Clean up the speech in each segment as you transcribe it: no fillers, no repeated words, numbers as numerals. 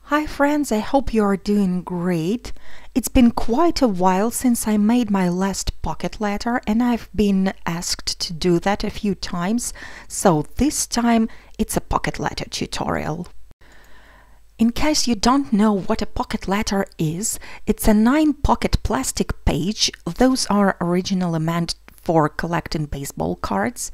Hi friends, I hope you are doing great. It's been quite a while since I made my last pocket letter and I've been asked to do that a few times, so this time it's a pocket letter tutorial. In case you don't know what a pocket letter is, it's a 9-pocket plastic page. Those are originally meant for collecting baseball cards.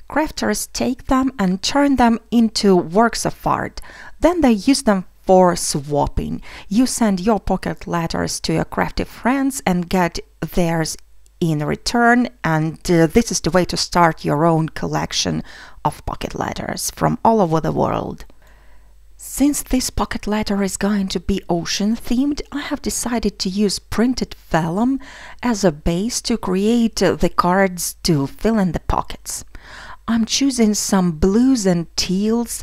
Crafters take them and turn them into works of art. Then they use them for swapping. You send your pocket letters to your crafty friends and get theirs in return, and this is the way to start your own collection of pocket letters from all over the world. Since this pocket letter is going to be ocean themed, I have decided to use printed vellum as a base to create the cards to fill in the pockets. I'm choosing some blues and teals.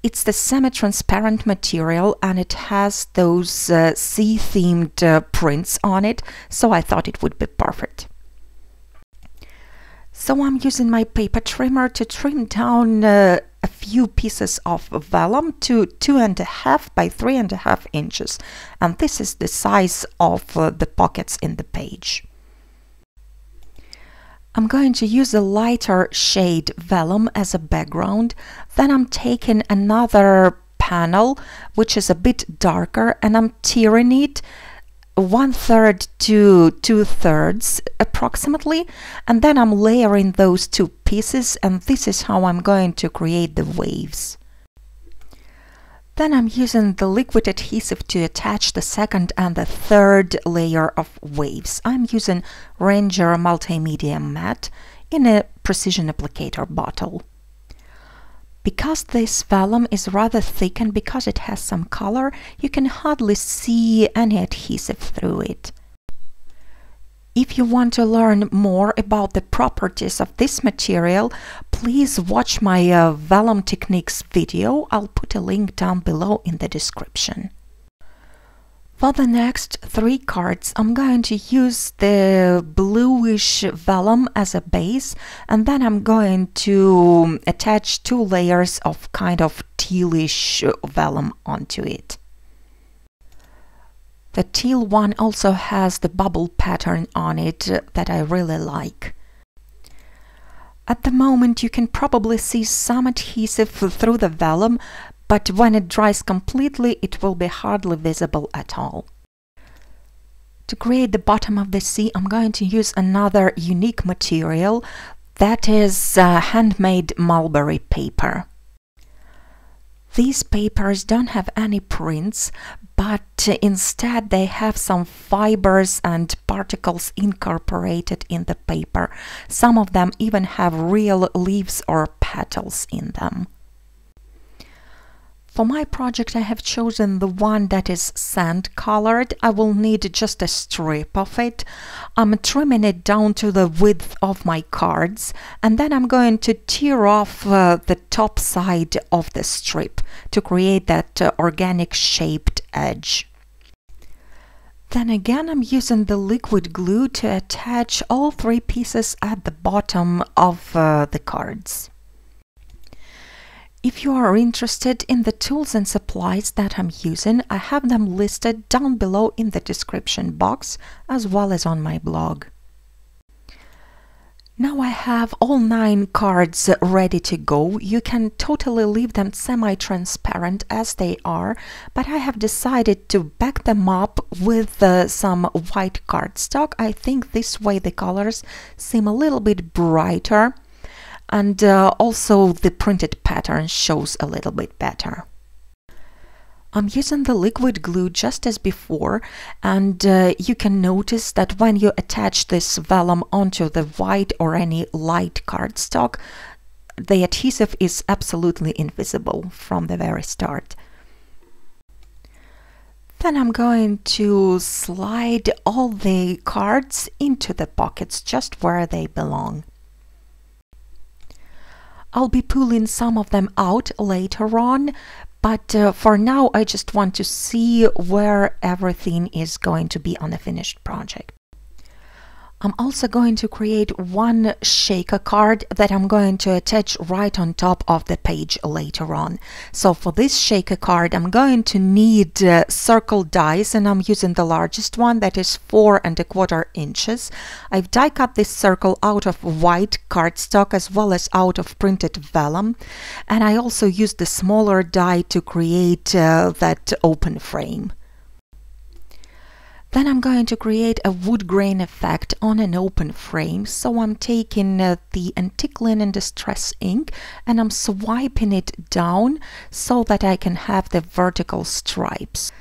It's the semi-transparent material and it has those sea-themed prints on it, so I thought it would be perfect. So I'm using my paper trimmer to trim down a few pieces of vellum to 2.5 by 3.5 inches, and this is the size of the pockets in the page. I'm going to use a lighter shade vellum as a background. Then I'm taking another panel which is a bit darker and I'm tearing it 1/3 to 2/3 approximately, and then I'm layering those two pieces, and this is how I'm going to create the waves. Then I'm using the liquid adhesive to attach the second and the third layer of waves. I'm using Ranger Multimedia Matte in a precision applicator bottle. Because this vellum is rather thick and because it has some color, you can hardly see any adhesive through it. If you want to learn more about the properties of this material, please watch my vellum techniques video. I'll put a link down below in the description. For the next 3 cards, I'm going to use the bluish vellum as a base, and then I'm going to attach 2 layers of kind of tealish vellum onto it. The teal one also has the bubble pattern on it that I really like. At the moment you can probably see some adhesive through the vellum, but when it dries completely it will be hardly visible at all. To create the bottom of the sea, I'm going to use another unique material, that is handmade mulberry paper. These papers don't have any prints, but instead they have some fibers and particles incorporated in the paper. Some of them even have real leaves or petals in them. For my project I have chosen the one that is sand colored. I will need just a strip of it. I'm trimming it down to the width of my cards, and then I'm going to tear off the top side of the strip to create that organic shaped edge. Then again I'm using the liquid glue to attach all 3 pieces at the bottom of the cards. If you are interested in the tools and supplies that I'm using, I have them listed down below in the description box as well as on my blog. Now I have all 9 cards ready to go. You can totally leave them semi-transparent as they are, but I have decided to back them up with some white cardstock. I think this way the colors seem a little bit brighter, and also the printed pattern shows a little bit better. I'm using the liquid glue just as before, and you can notice that when you attach this vellum onto the white or any light cardstock, the adhesive is absolutely invisible from the very start. Then I'm going to slide all the cards into the pockets just where they belong. I'll be pulling some of them out later on, but for now I just want to see where everything is going to be on the finished project. I'm also going to create one shaker card that I'm going to attach right on top of the page later on. So for this shaker card, I'm going to need circle dies, and I'm using the largest one, that is 4¼ inches. I've die cut this circle out of white cardstock as well as out of printed vellum, and I also used the smaller die to create that open frame. Then I'm going to create a wood grain effect on an open frame. So I'm taking the antique linen distress ink and I'm swiping it down so that I can have the vertical stripes.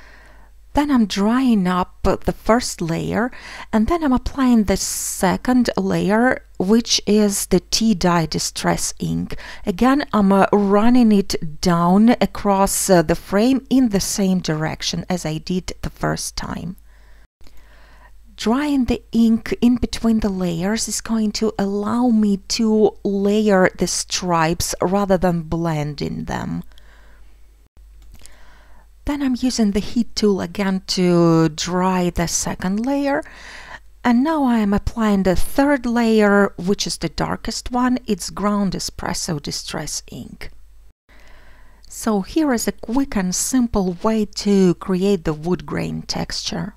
Then I'm drying up the first layer, and then I'm applying the second layer, which is the tea dye distress ink. Again, I'm running it down across the frame in the same direction as I did the first time. Drying the ink in between the layers is going to allow me to layer the stripes rather than blending them. Then I'm using the heat tool again to dry the second layer. And now I am applying the third layer, which is the darkest one. It's ground espresso distress ink. So here is a quick and simple way to create the wood grain texture.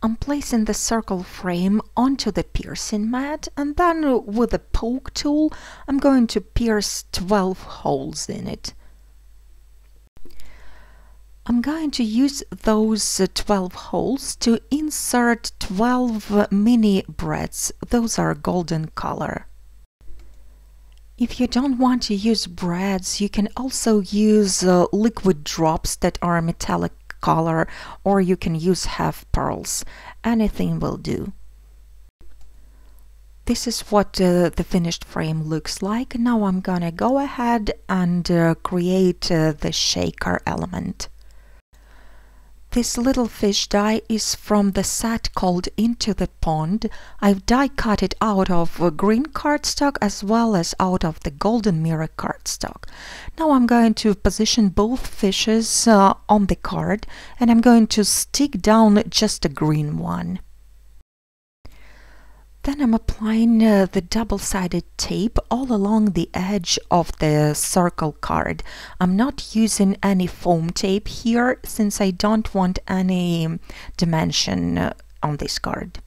I'm placing the circle frame onto the piercing mat, and then with a poke tool I'm going to pierce 12 holes in it. I'm going to use those 12 holes to insert 12 mini braids. Those are golden color. If you don't want to use braids, you can also use liquid drops that are metallic color, or you can use half pearls. Anything will do. This is what the finished frame looks like. Now I'm gonna go ahead and create the shaker element. This little fish die is from the set called Into the Pond. I've die cut it out of green cardstock as well as out of the golden mirror cardstock. Now I'm going to position both fishes on the card, and I'm going to stick down just a green one. Then I'm applying the double-sided tape all along the edge of the circle card. I'm not using any foam tape here since I don't want any dimension on this card.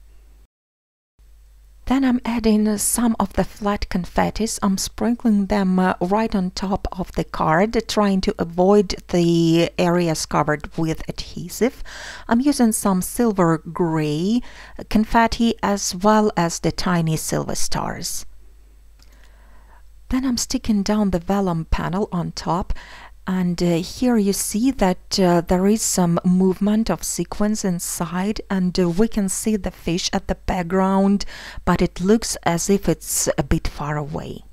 Then I'm adding some of the flat confettis. I'm sprinkling them right on top of the card, trying to avoid the areas covered with adhesive. I'm using some silver gray confetti as well as the tiny silver stars. Then I'm sticking down the vellum panel on top, and here you see that there is some movement of sequins inside, and we can see the fish at the background, but it looks as if it's a bit far away.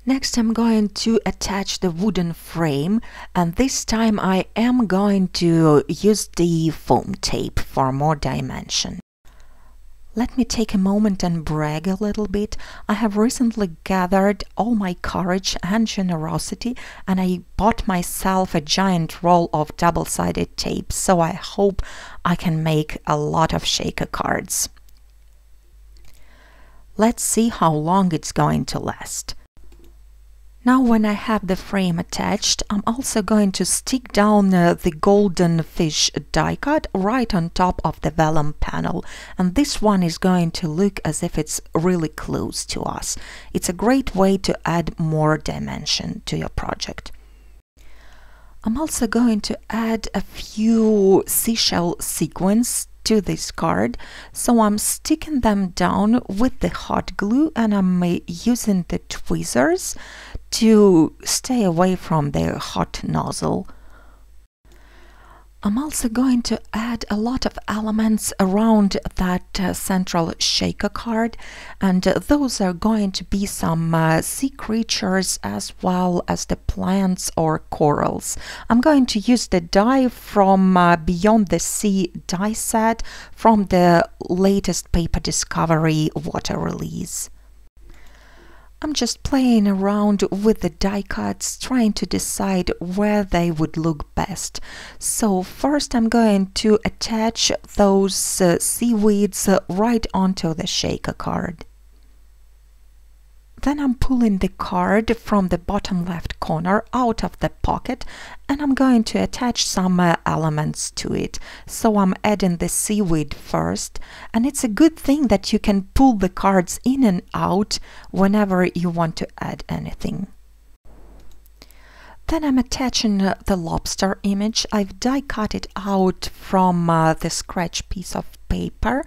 Next I'm going to attach the wooden frame, and this time I am going to use the foam tape for more dimension. Let me take a moment and brag a little bit. I have recently gathered all my courage and generosity, and I bought myself a giant roll of double-sided tape, so I hope I can make a lot of shaker cards. Let's see how long it's going to last. Now when I have the frame attached, I'm also going to stick down the golden fish die cut right on top of the vellum panel, and this one is going to look as if it's really close to us. It's a great way to add more dimension to your project. I'm also going to add a few seashell sequins to this card, so I'm sticking them down with the hot glue, and I'm using the tweezers to stay away from the hot nozzle. I'm also going to add a lot of elements around that central shaker card, and those are going to be some sea creatures as well as the plants or corals. I'm going to use the die from Beyond the Sea die set from the latest Paper Discovery water release. I'm just playing around with the die cuts, trying to decide where they would look best. So first I'm going to attach those seaweeds right onto the shaker card. Then I'm pulling the card from the bottom left corner out of the pocket and I'm going to attach some elements to it. So I'm adding the seaweed first, and it's a good thing that you can pull the cards in and out whenever you want to add anything. Then I'm attaching the lobster image. I've die cut it out from the scratch piece of paper,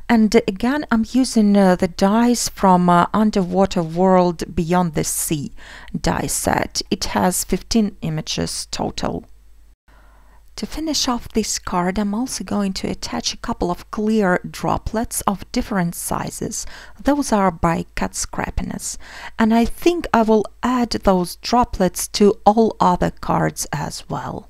and again I'm using the dies from Underwater World Beyond the Sea die set. It has 15 images total. To finish off this card, I'm also going to attach a couple of clear droplets of different sizes. Those are by cut scrappiness, and I think I will add those droplets to all other cards as well.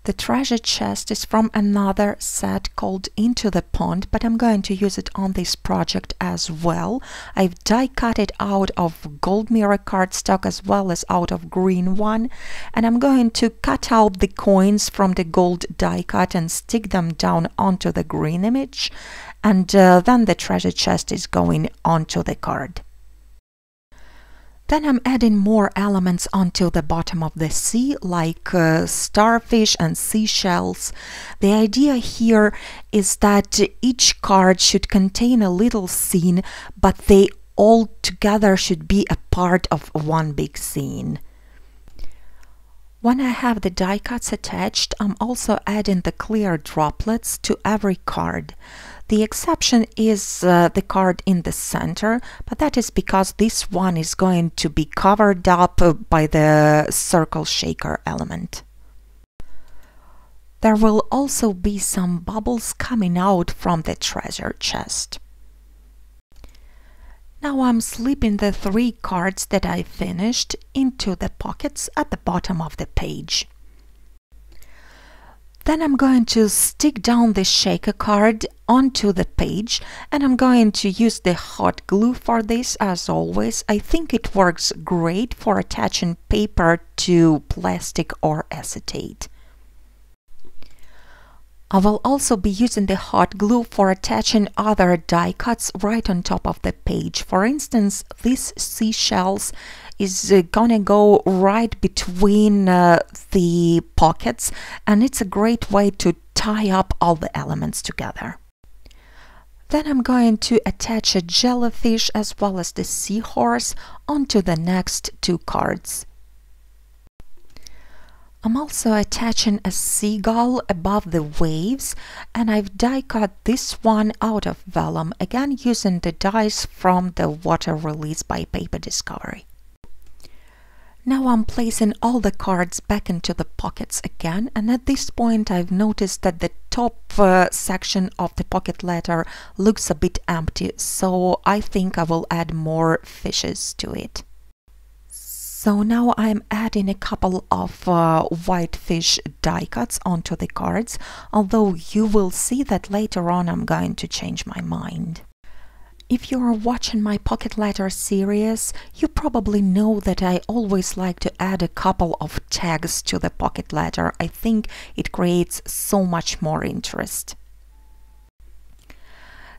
The treasure chest is from another set called Into the Pond, but I'm going to use it on this project as well. I've die cut it out of gold mirror cardstock as well as out of green one, and I'm going to cut out the coins from the gold die cut and stick them down onto the green image, and then the treasure chest is going onto the card. Then I'm adding more elements onto the bottom of the sea, like starfish and seashells. The idea here is that each card should contain a little scene, but they all together should be a part of one big scene. When I have the die cuts attached, I'm also adding the clear droplets to every card. The exception is the card in the center, but that is because this one is going to be covered up by the circle shaker element. There will also be some bubbles coming out from the treasure chest. Now I'm slipping the 3 cards that I finished into the pockets at the bottom of the page. Then I'm going to stick down the shaker card onto the page, and I'm going to use the hot glue for this as always. I think it works great for attaching paper to plastic or acetate. I will also be using the hot glue for attaching other die cuts right on top of the page. For instance, this seashells is gonna go right between the pockets, and it's a great way to tie up all the elements together. Then I'm going to attach a jellyfish as well as the seahorse onto the next 2 cards. I'm also attaching a seagull above the waves, and I've die cut this one out of vellum, again using the dies from the water release by Paper Discovery. Now I'm placing all the cards back into the pockets again, and at this point I've noticed that the top section of the pocket letter looks a bit empty, so I think I will add more fishes to it. So now I'm adding a couple of white fish die cuts onto the cards, although you will see that later on I'm going to change my mind. If you are watching my pocket letter series, you probably know that I always like to add a couple of tags to the pocket letter. I think it creates so much more interest.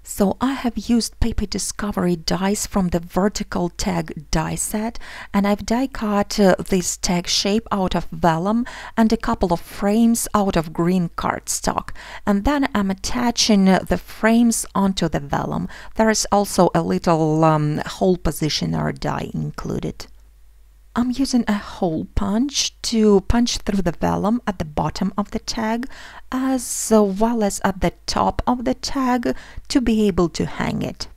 So I have used Paper Discovery dies from the vertical tag die set, and I've die cut this tag shape out of vellum and a couple of frames out of green cardstock, and then I'm attaching the frames onto the vellum. There is also a little hole positioner die included. I'm using a hole punch to punch through the vellum at the bottom of the tag as well as at the top of the tag to be able to hang it.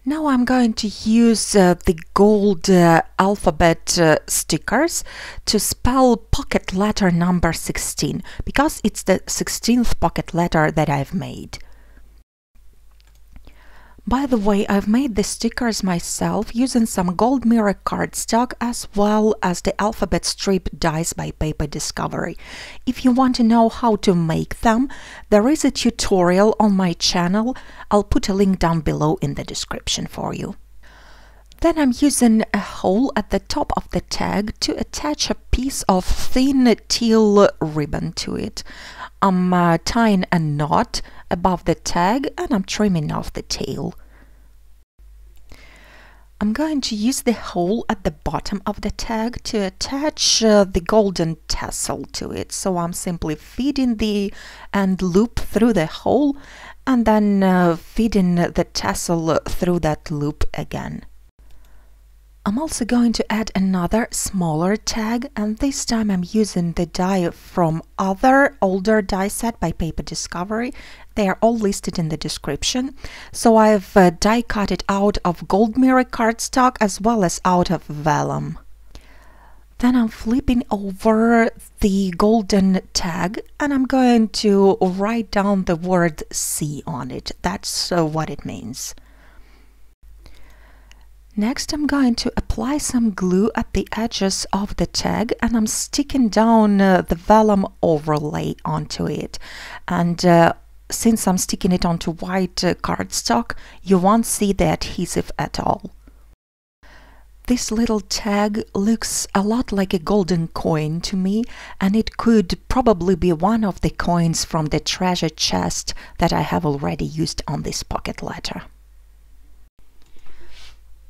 Now I'm going to use the gold alphabet stickers to spell pocket letter number 16, because it's the 16th pocket letter that I've made. By the way, I've made the stickers myself using some gold mirror cardstock as well as the alphabet strip dies by Paper Discovery. If you want to know how to make them, there is a tutorial on my channel. I'll put a link down below in the description for you. Then I'm using a hole at the top of the tag to attach a piece of thin teal ribbon to it. I'm tying a knot above the tag and I'm trimming off the tail. I'm going to use the hole at the bottom of the tag to attach the golden tassel to it. So I'm simply feeding the end loop through the hole and then feeding the tassel through that loop again. I'm also going to add another smaller tag, and this time I'm using the die from other older die set by Paper Discovery. They are all listed in the description. So I've die cut it out of gold mirror cardstock as well as out of vellum. Then I'm flipping over the golden tag and I'm going to write down the word "C" on it. That's what it means. Next, I'm going to apply some glue at the edges of the tag and I'm sticking down the vellum overlay onto it. And since I'm sticking it onto white cardstock, you won't see the adhesive at all. This little tag looks a lot like a golden coin to me, and it could probably be one of the coins from the treasure chest that I have already used on this pocket letter.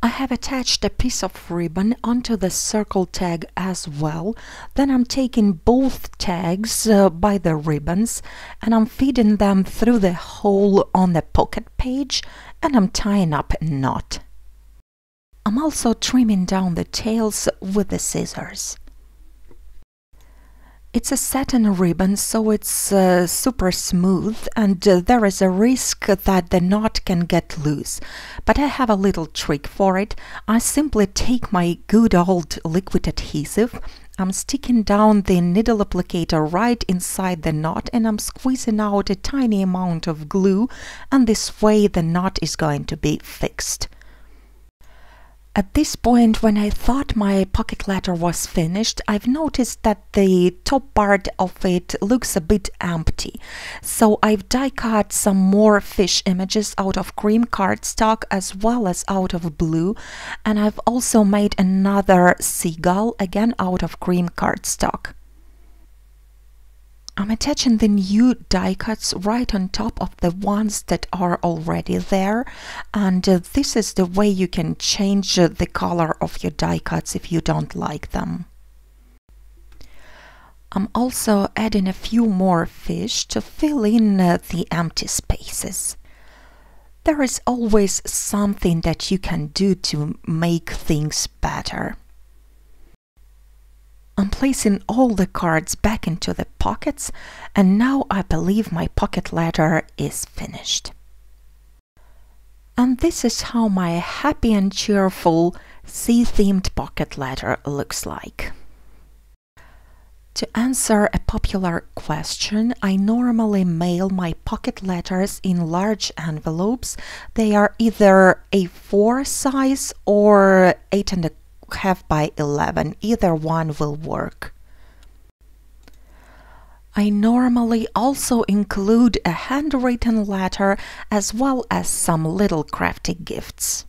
I have attached a piece of ribbon onto the circle tag as well. Then I'm taking both tags by the ribbons and I'm feeding them through the hole on the pocket page and I'm tying up a knot. I'm also trimming down the tails with the scissors. It's a satin ribbon, so it's super smooth and there is a risk that the knot can get loose. But I have a little trick for it. I simply take my good old liquid adhesive, I'm sticking down the needle applicator right inside the knot and I'm squeezing out a tiny amount of glue, and this way the knot is going to be fixed. At this point, when I thought my pocket letter was finished, I've noticed that the top part of it looks a bit empty. So I've die cut some more fish images out of cream cardstock as well as out of blue, and I've also made another seagull, again out of cream cardstock. I'm attaching the new die cuts right on top of the ones that are already there, and this is the way you can change the color of your die cuts if you don't like them. I'm also adding a few more fish to fill in the empty spaces. There is always something that you can do to make things better. I'm placing all the cards back into the pockets, and now I believe my pocket letter is finished. And this is how my happy and cheerful sea-themed pocket letter looks like. To answer a popular question, I normally mail my pocket letters in large envelopes. They are either A4 size or 8.25 by 11, either one will work. I normally also include a handwritten letter as well as some little crafty gifts.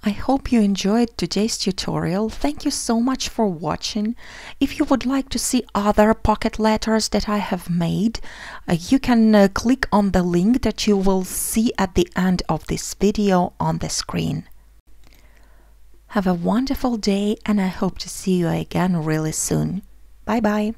I hope you enjoyed today's tutorial. Thank you so much for watching. If you would like to see other pocket letters that I have made, you can click on the link that you will see at the end of this video on the screen. Have a wonderful day, and I hope to see you again really soon. Bye bye.